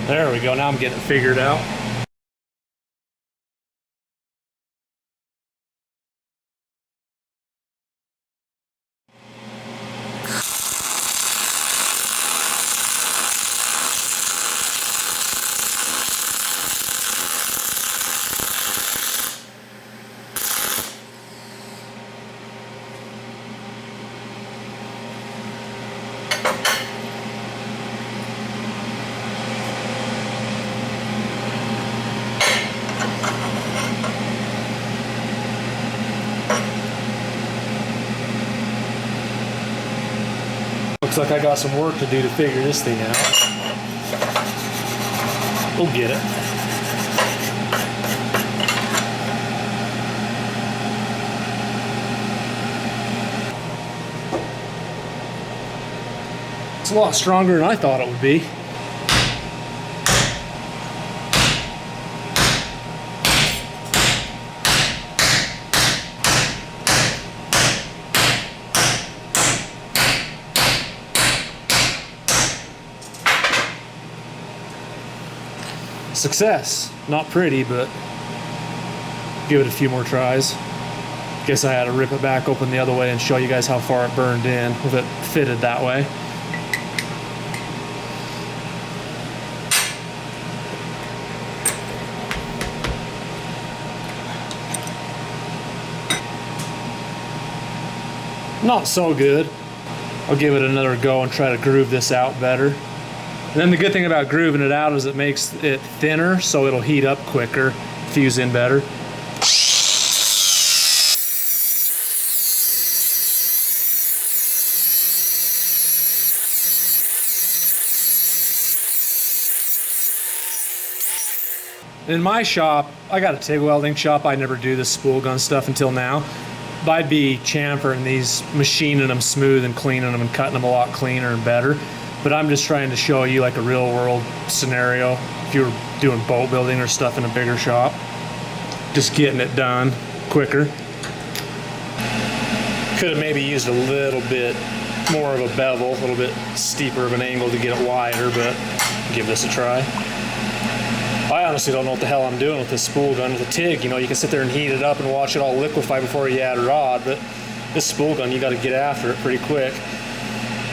There we go, now I'm getting it figured out. Looks like I got some work to do to figure this thing out. We'll get it. It's a lot stronger than I thought it would be. Success. Not pretty, but give it a few more tries. Guess I had to rip it back open the other way and show you guys how far it burned in with it fitted that way. Not so good. I'll give it another go and try to groove this out better. And then the good thing about grooving it out is it makes it thinner, so it'll heat up quicker, fuse in better. In my shop, I got a TIG welding shop. I never do this spool gun stuff until now. But I'd be chamfering these, machining them smooth and cleaning them and cutting them a lot cleaner and better. But I'm just trying to show you like a real world scenario. If you were doing boat building or stuff in a bigger shop, just getting it done quicker. Could have maybe used a little bit more of a bevel, a little bit steeper of an angle to get it wider, but give this a try. I honestly don't know what the hell I'm doing with this spool gun with a TIG. You know, you can sit there and heat it up and watch it all liquefy before you add a rod, but this spool gun, you got to get after it pretty quick,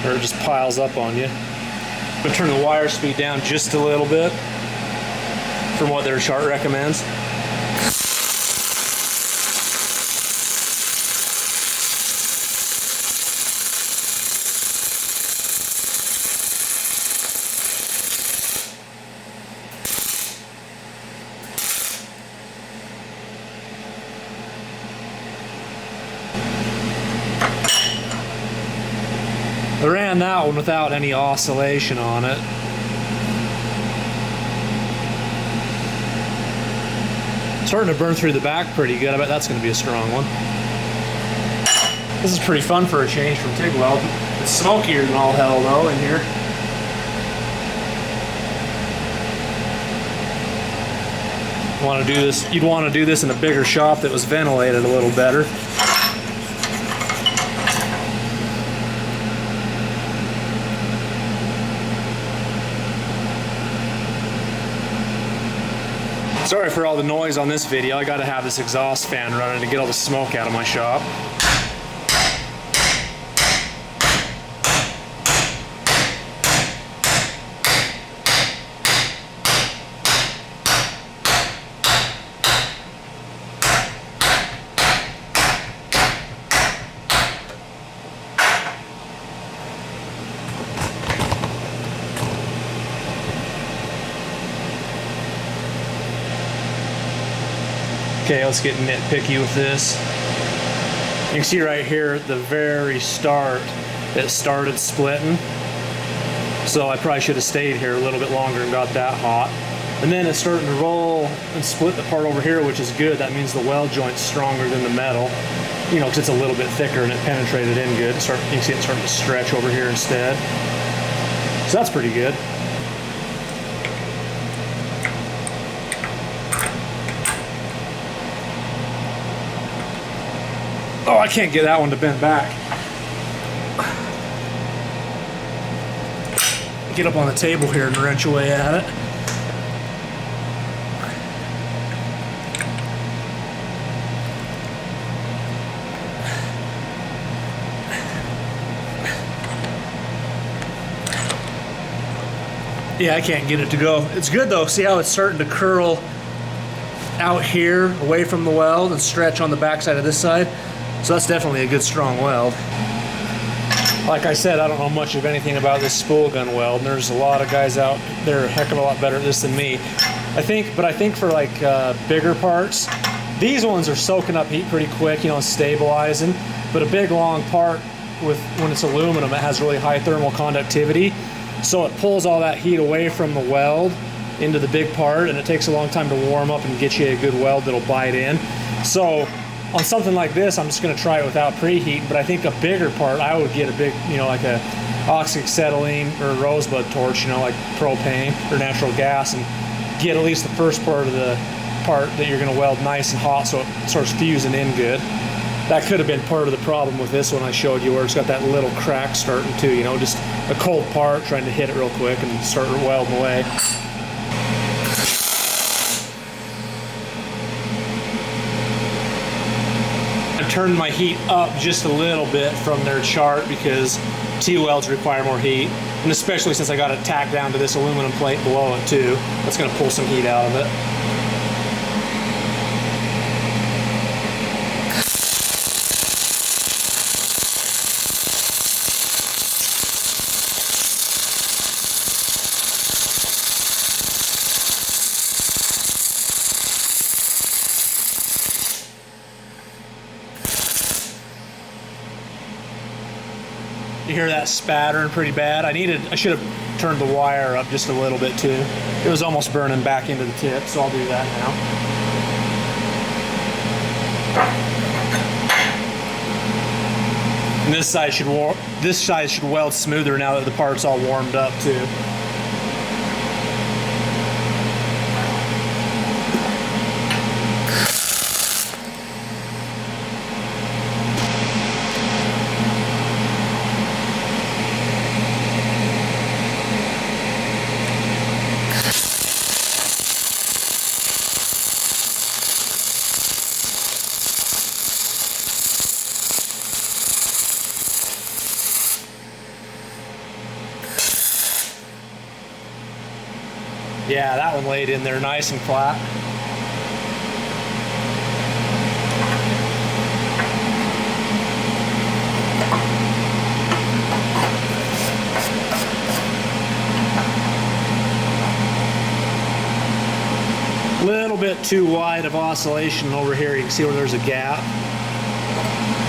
or it just piles up on you. I'm going to turn the wire speed down just a little bit from what their chart recommends. I ran that one without any oscillation on it. It's starting to burn through the back pretty good. I bet that's going to be a strong one. This is pretty fun for a change from TIG weld. It's smokier than all hell though in here. You'd want to do this in a bigger shop that was ventilated a little better. Sorry for all the noise on this video. I gotta have this exhaust fan running to get all the smoke out of my shop. Okay, let's get nitpicky with this. You can see right here at the very start, it started splitting. So I probably should have stayed here a little bit longer and got that hot. And then it's starting to roll and split the part over here, which is good. That means the weld joint's stronger than the metal. You know, because it's a little bit thicker and it penetrated in good. You can see it starting to stretch over here instead. So that's pretty good. Oh, I can't get that one to bend back. Get up on the table here and wrench away at it. Yeah, I can't get it to go. It's good though. See how it's starting to curl out here away from the weld and stretch on the backside of this side? So that's definitely a good strong weld. Like I said, I don't know much of anything about this spool gun weld, and there's a lot of guys out there a heck of a lot better at this than me. I think for like bigger parts, these ones are soaking up heat pretty quick, you know, stabilizing. But a big long part, when it's aluminum, it has really high thermal conductivity, so it pulls all that heat away from the weld into the big part, and it takes a long time to warm up and get you a good weld that'll bite in. So on something like this, I'm just going to try it without preheating, but I think a bigger part, I would get a big, you know, like a oxyacetylene or a rosebud torch, you know, like propane or natural gas, and get at least the first part of the part that you're going to weld nice and hot so it starts fusing in good. That could have been part of the problem with this one I showed you, where it's got that little crack starting too, you know, just a cold part trying to hit it real quick and start welding away. I turned my heat up just a little bit from their chart because T-welds require more heat, and especially since I got it tacked down to this aluminum plate below it too, that's going to pull some heat out of it. You hear that spattering pretty bad. I should have turned the wire up just a little bit too. It was almost burning back into the tip, so I'll do that now. And this side should weld smoother now that the part's all warmed up too. Yeah, that one laid in there nice and flat. A little bit too wide of oscillation over here. You can see where there's a gap.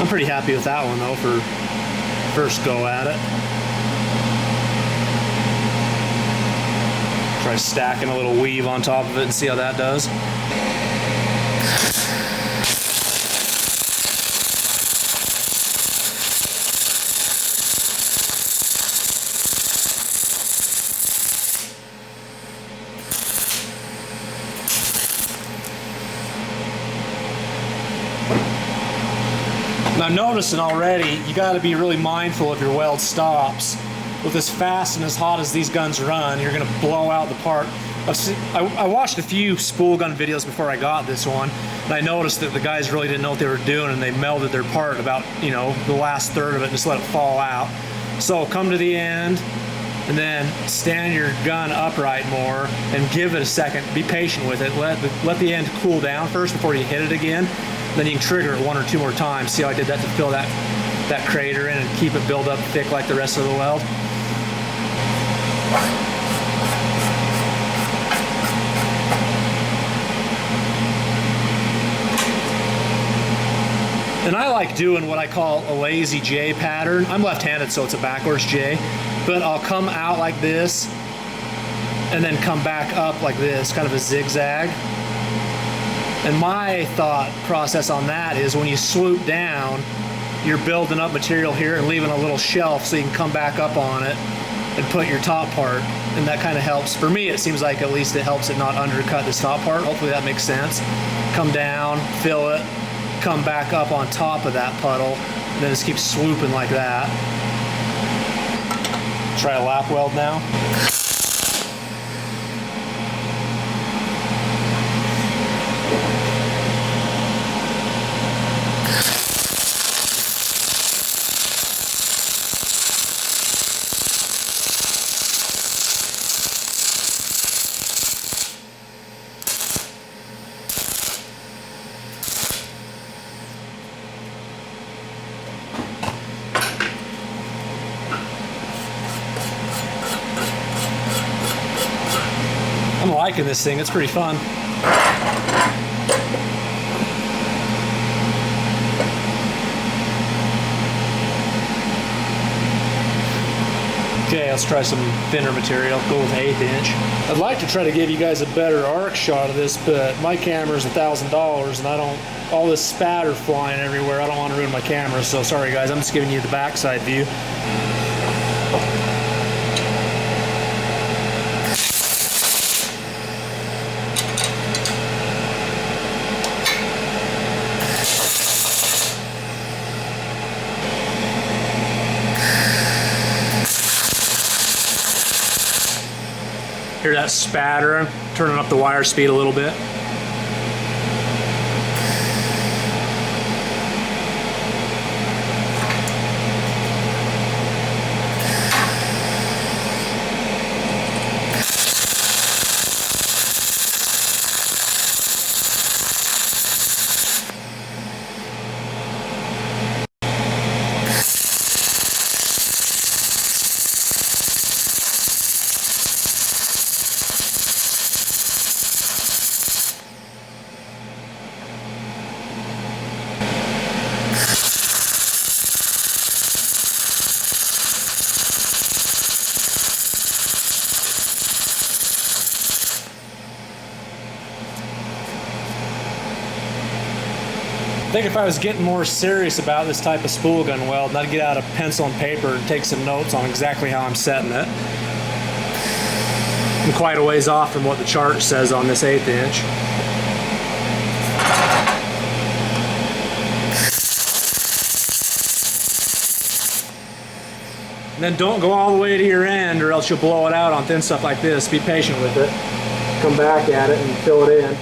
I'm pretty happy with that one though for first go at it. Try stacking a little weave on top of it and see how that does. Now I'm noticing already, you got to be really mindful if your weld stops. With as fast and as hot as these guns run, you're going to blow out the part. I watched a few spool gun videos before I got this one, and I noticed that the guys really didn't know what they were doing, and they melded their part about, you know, the last third of it and just let it fall out. So come to the end, and then stand your gun upright more, and give it a second. Be patient with it. Let the end cool down first before you hit it again. Then you can trigger it one or two more times. See how I did that to fill that crater in and keep it build up thick like the rest of the weld. And I like doing what I call a lazy J pattern. I'm left-handed, so it's a backwards J, but I'll come out like this and then come back up like this, kind of a zigzag. And my thought process on that is when you swoop down, you're building up material here and leaving a little shelf so you can come back up on it and put your top part, and that kind of helps. For me, it seems like at least it helps it not undercut this top part. Hopefully that makes sense. Come down, fill it, come back up on top of that puddle, and then just keep swooping like that. Try a lap weld now. I'm liking this thing, it's pretty fun. Okay, let's try some thinner material. Go with 1/8 inch. I'd like to try to give you guys a better arc shot of this, but my camera's $1,000 and I don't, all this spatter flying everywhere, I don't want to ruin my camera, so sorry guys, I'm just giving you the backside view. Hear that spatter? Turning up the wire speed a little bit. I think if I was getting more serious about this type of spool gun weld, I'd get out a pencil and paper and take some notes on exactly how I'm setting it. I'm quite a ways off from what the chart says on this 1/8 inch. And then don't go all the way to your end or else you'll blow it out on thin stuff like this. Be patient with it. Come back at it and fill it in.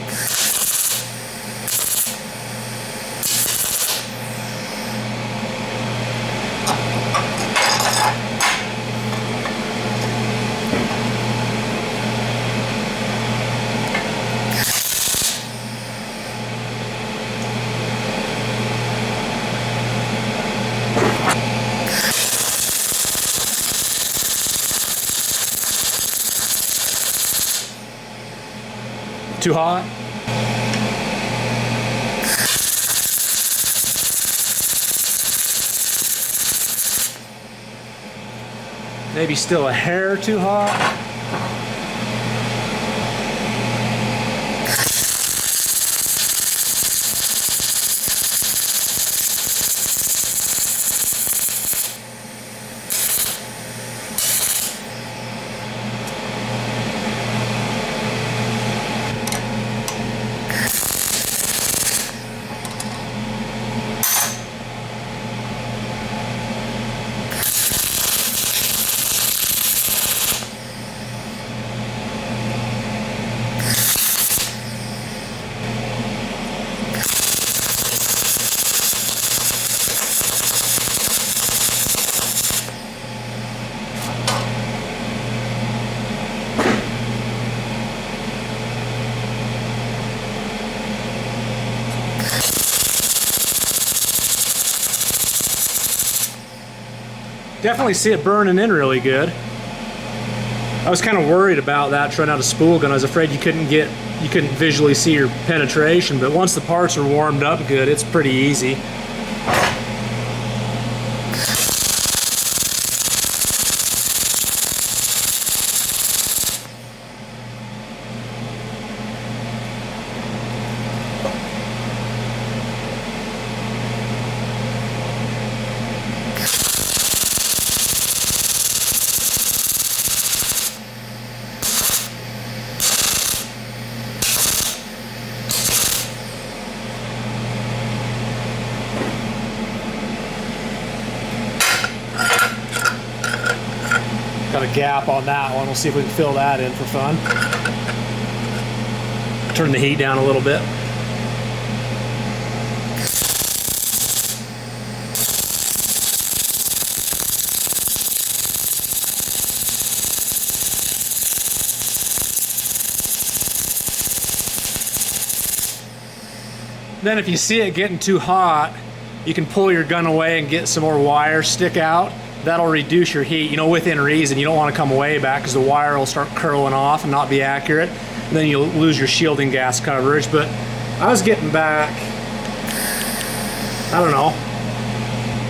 Too hot? Maybe still a hair too hot? Definitely see it burning in really good. I was kind of worried about that trying out a spool gun. I was afraid you couldn't visually see your penetration, but once the parts are warmed up good, it's pretty easy. Got a gap on that one. We'll see if we can fill that in for fun. Turn the heat down a little bit. Then if you see it getting too hot, you can pull your gun away and get some more wire stick out. That'll reduce your heat, you know, within reason. You don't want to come way back because the wire will start curling off and not be accurate. And then you'll lose your shielding gas coverage. But I was getting back, I don't know,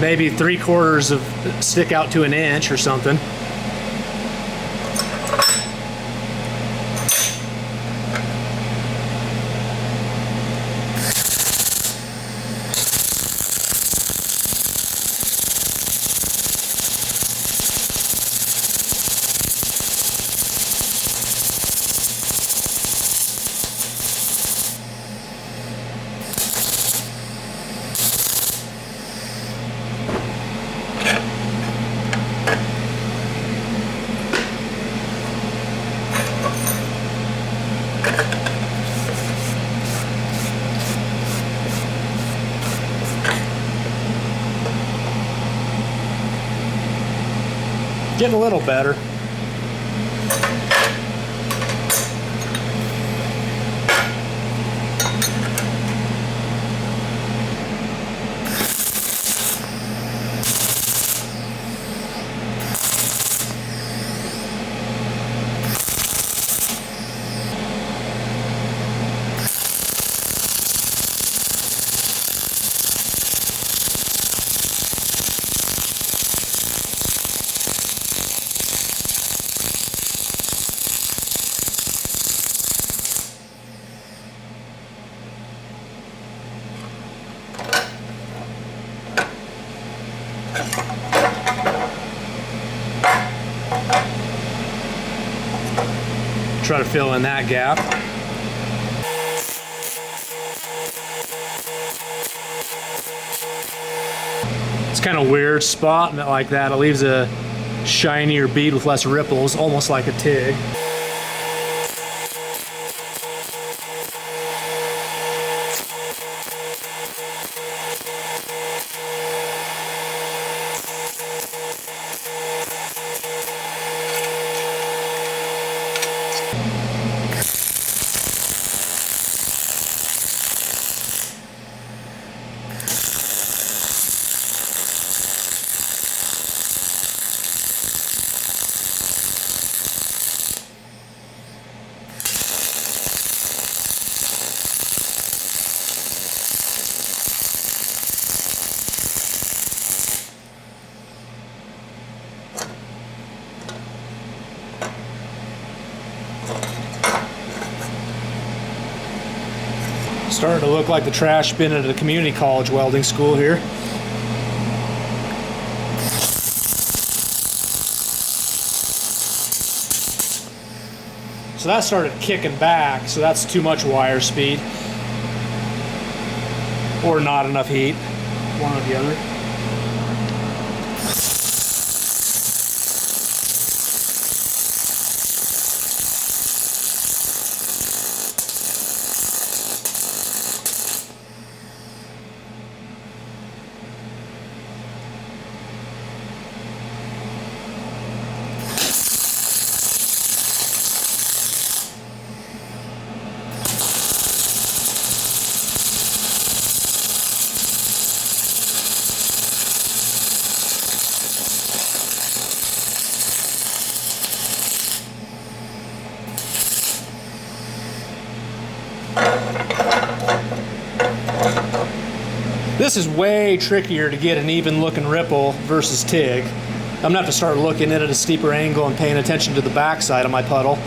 maybe 3/4 of stick out to an inch or something. Getting a little better. Try to fill in that gap. It's kind of weird spotting it like that. It leaves a shinier bead with less ripples, almost like a TIG. Starting to look like the trash bin at a community college welding school here. So that started kicking back, so that's too much wire speed. Or not enough heat, one or the other. This is way trickier to get an even looking ripple versus TIG. I'm gonna have to start looking at it at a steeper angle and paying attention to the back side of my puddle.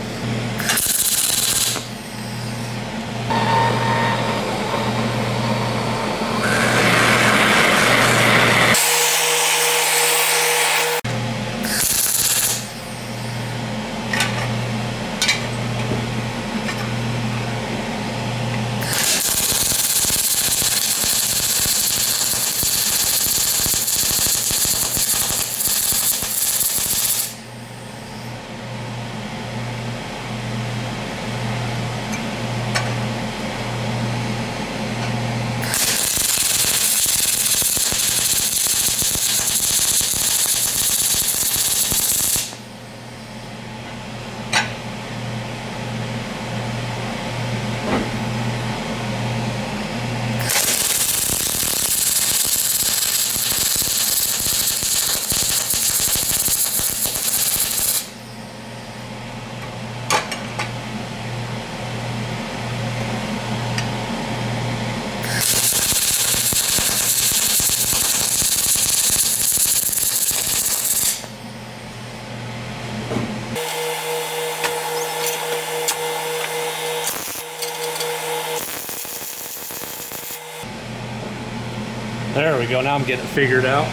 There we go, now I'm getting it figured out.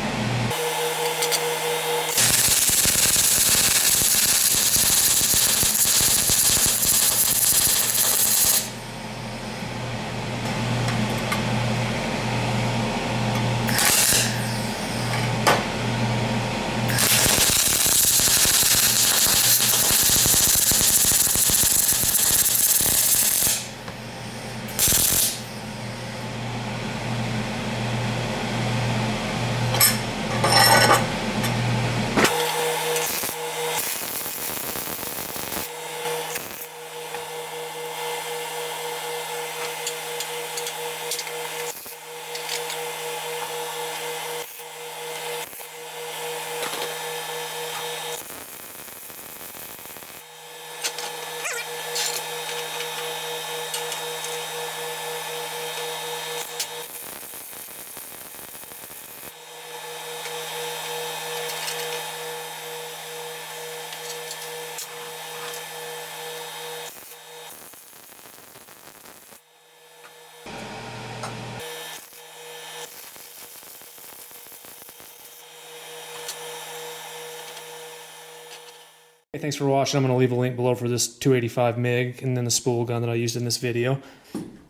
Hey, thanks for watching. I'm going to leave a link below for this 285 MIG and then the spool gun that I used in this video.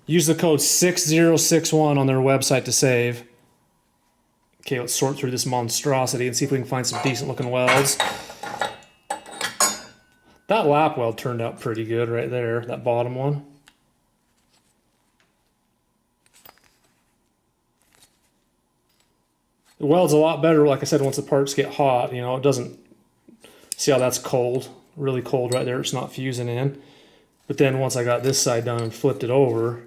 Use the code 6061 on their website to save. Okay, let's sort through this monstrosity and see if we can find some decent looking welds. That lap weld turned out pretty good right there, that bottom one. The weld's a lot better, like I said, once the parts get hot. You know, it doesn't... See how that's cold? Really cold right there. It's not fusing in. But then once I got this side done and flipped it over,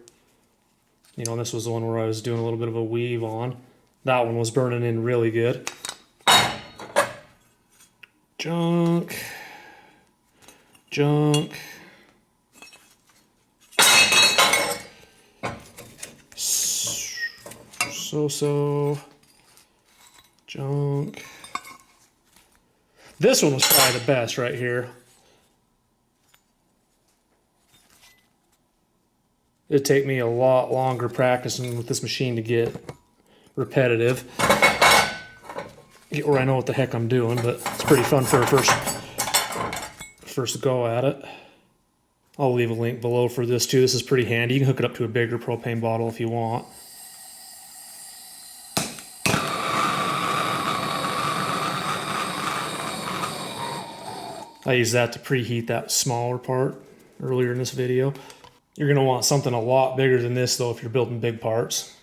you know, this was the one where I was doing a little bit of a weave on. That one was burning in really good. Junk. Junk. So-so. Junk. This one was probably the best right here. It'd take me a lot longer practicing with this machine to get repetitive. Get where I know what the heck I'm doing, but it's pretty fun for a first go at it. I'll leave a link below for this too. This is pretty handy. You can hook it up to a bigger propane bottle if you want. I use that to preheat that smaller part earlier in this video. You're going to want something a lot bigger than this though if you're building big parts.